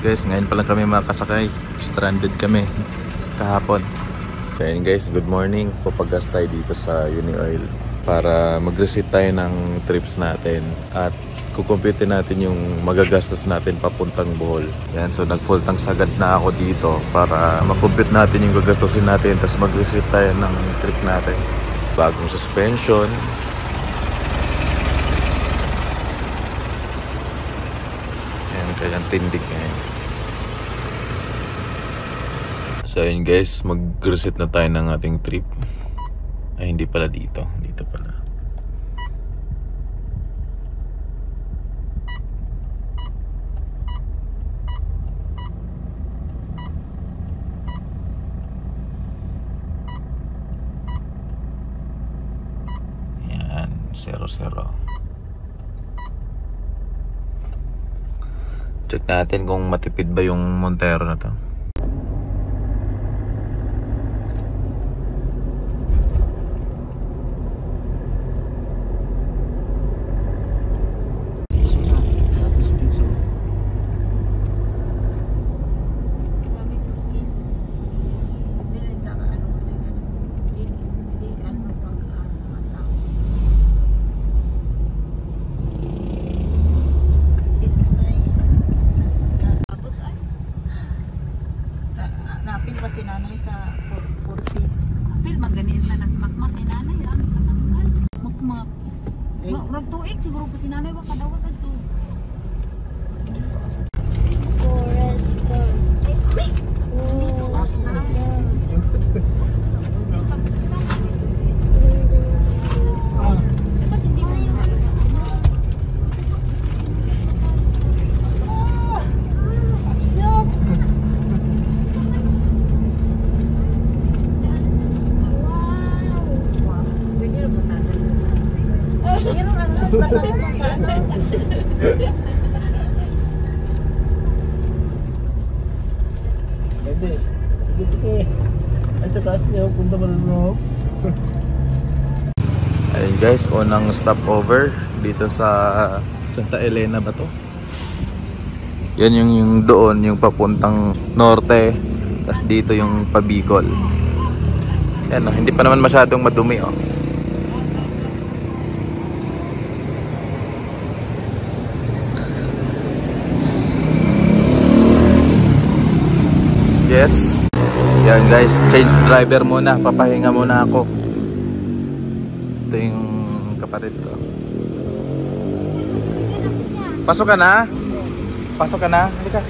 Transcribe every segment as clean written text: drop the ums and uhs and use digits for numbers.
guys, ngayon pa lang kami makasakay. Stranded kami kahapon. Ayan guys, good morning. Papagas tayo dito sa Unioil para mag-reset tayo ng trips natin at kukumpute natin yung magagastos natin papuntang Bohol. Ayan, so nag-full tank sagad na ako dito para makumpute natin yung gagastusin natin, tapos mag-reset tayo ng trip natin. Bagong suspension. Ayan, kaya tindig ngayon. So ayun guys, mag-reset na tayo ng ating trip. Ay, hindi pala dito. Dito pala. Yan, 0-0. Check natin kung matipid ba yung Montero na to. Si nanay sa Portis. Apil maganin na nas makmak ni nanay ang makmak. Rag tuig siguro pa si nanay wa kadawat adto. Ayun guys, unang stopover dito sa Santa Elena ba to? Yan yung doon, yung papuntang norte. Tapos dito yung Pabicol. Yan, hindi pa naman masyadong madumi oh. Yes. Yan guys, change driver muna. Papahinga muna ako. Ito yung kapatid ko. Pasok ka na? Pasok ka na? Halika.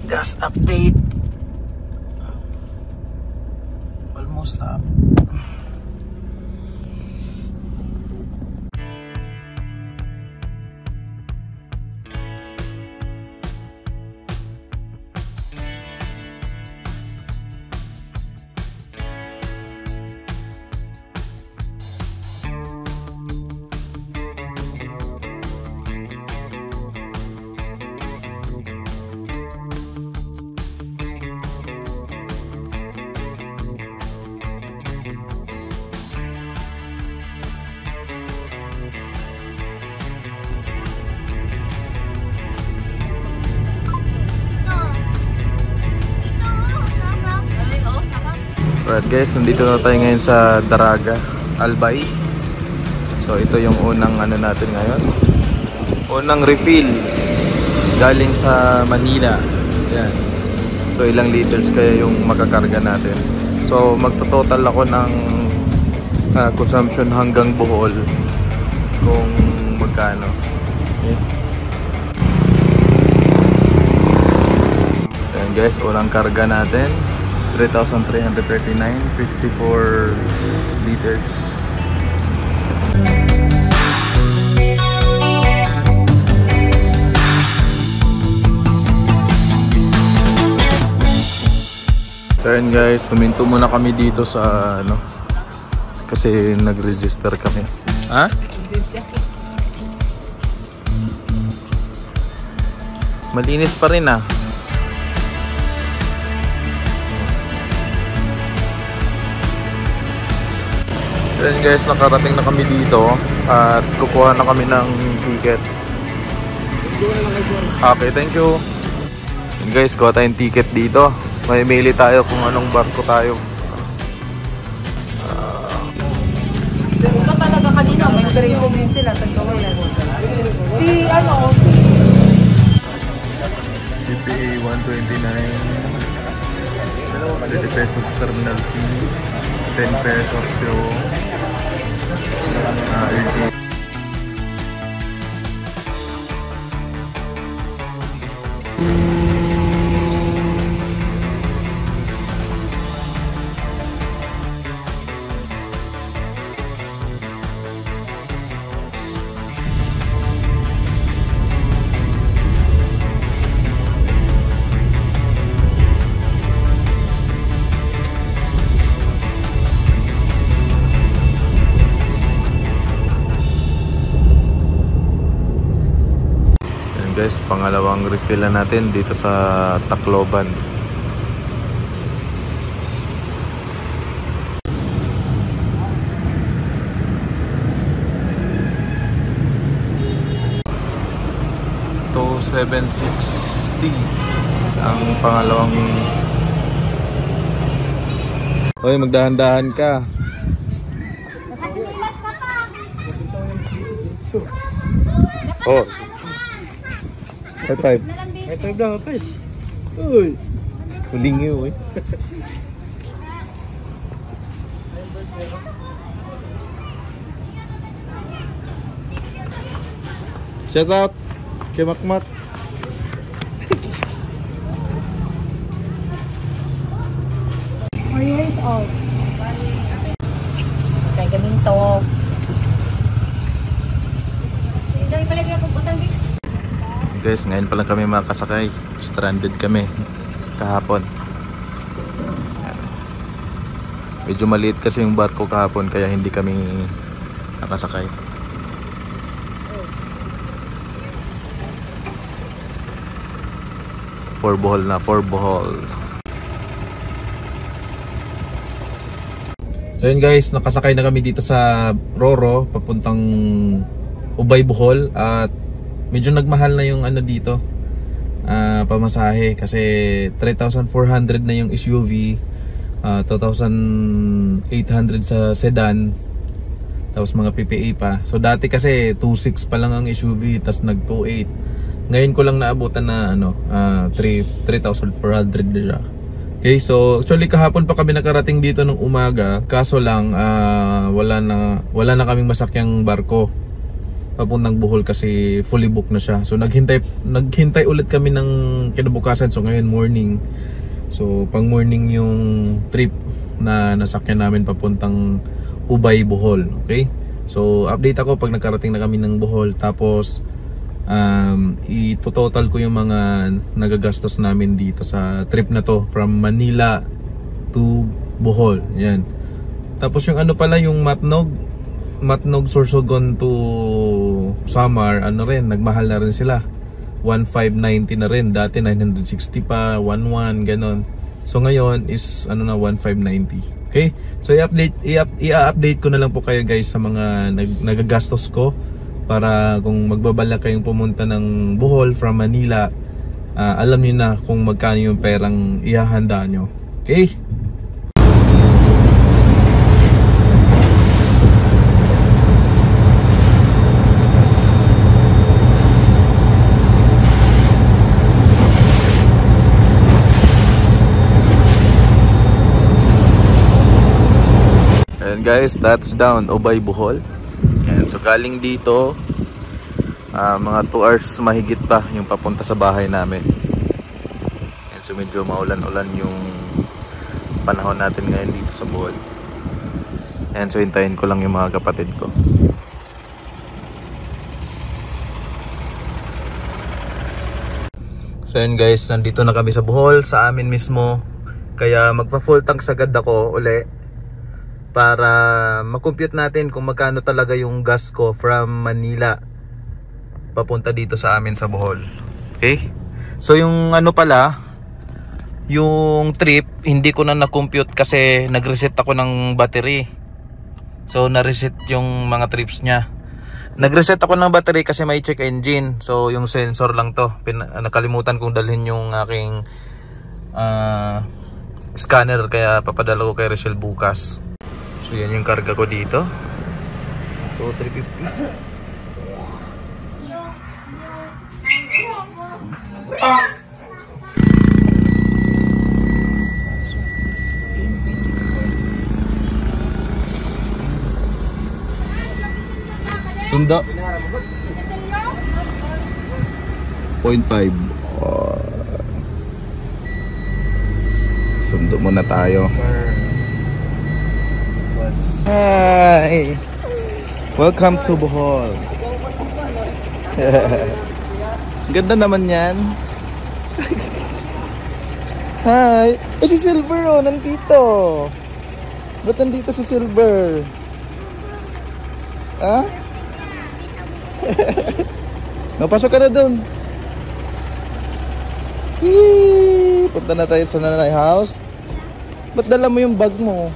Gas update. Almost up. Alright guys, nandito na tayo ngayon sa Daraga, Albay. So ito yung unang ano natin ngayon. Unang refill galing sa Manila. Yan. So ilang liters kaya yung makakarga natin. So magto-total ako ng consumption hanggang Bohol kung magkano. Okay. Ayan guys, unang karga natin 3,339, 54 liters. So yun guys, huminto muna kami dito sa ano, kasi nag-register kami. Ha? Malinis pa rin ah. So yun guys, nakarating na kami dito at kukuha na kami ng ticket. Okay, thank you. Yun guys, kuha tayong ticket dito. May mili tayo kung anong barko tayo. Iba talaga kanina, may preso din sila. Si CPA 129, 20 pesos terminal fee, 10 pesos yung LT. Guys, pangalawang refill na natin dito sa Tacloban. To 760 ang pangalawang. Hoy, magdahan-dahan ka. Oh. High five. High five lang, high five. Uy. Huling yun, eh. Shout out kay Makmak. 4 years old. Kaya gamin to. Guys, ngayon pa lang kami makasakay. Stranded kami kahapon. Medyo maliit kasi yung barko kahapon kaya hindi kami nakasakay. For Bohol na, for Bohol. So yun guys, nakasakay na kami dito sa Roro papuntang Ubay, Bohol. At medyo nagmahal na yung ano dito, pamasahe kasi 3,400 na yung SUV, 2,800 sa sedan, tapos mga PPA pa. So dati kasi 2,600 pa lang ang SUV, tas nag 2,800. Ngayon ko lang naabutan na 3,400 na siya. Okay, so actually kahapon pa kami nakarating dito nung umaga, kaso lang wala na kaming masakyang barko papuntang Bohol kasi fully booked na siya. So naghintay ulit kami ng kinabukasan. So ngayon morning. So pang morning yung trip na nasakyan namin papuntang Ubay, Bohol. Okay? So update ako pag nakarating na kami ng Bohol. Tapos ito-total ko yung mga nagagastos namin dito sa trip na to from Manila to Bohol. Yan. Tapos yung ano pala, yung Matnog Sorsogon to Samar, nagmahal na rin sila. 1,590 na rin. Dati 960 pa, 11 ganon. So ngayon is 1,590. Okay? So i-update ko na lang po kayo guys sa mga nagagastos ko para kung magbabalak kayong pumunta ng Bohol from Manila, alam niyo na kung magkano yung perang ihahanda nyo. Okay? And guys, that's down Ubay, Bohol. And so galing dito mga 2 hours mahigit pa yung papunta sa bahay namin. And so medyo maulan-ulan yung panahon natin ngayon dito sa Bohol. And so hintayin ko lang yung mga kapatid ko. So yun guys, nandito na kami sa Bohol, sa amin mismo. Kaya magpa full tank sagad ako uli para makompute natin kung magkano talaga yung gas ko from Manila papunta dito sa amin sa Bohol. Okay? So yung ano pala, yung trip hindi ko na na-compute kasi nag-reset ako ng battery. So na-reset yung mga trips niya. Nag-reset ako ng battery kasi may check engine. So yung sensor lang to. Nakalimutan kong dalhin yung aking scanner, kaya papadala ko kay Rachel bukas. So yan yung karga ko dito. So 350. Sundo 0.5. Sundo muna tayo. Hi! Welcome to Bohol. Ganda naman yan. Hi! Eh si Silver oh, nandito. Ba't nandito si Silver? Ha? Napasok ka na dun. Yee! Punta na tayo sa nanay house. Ba't dala mo yung bag mo?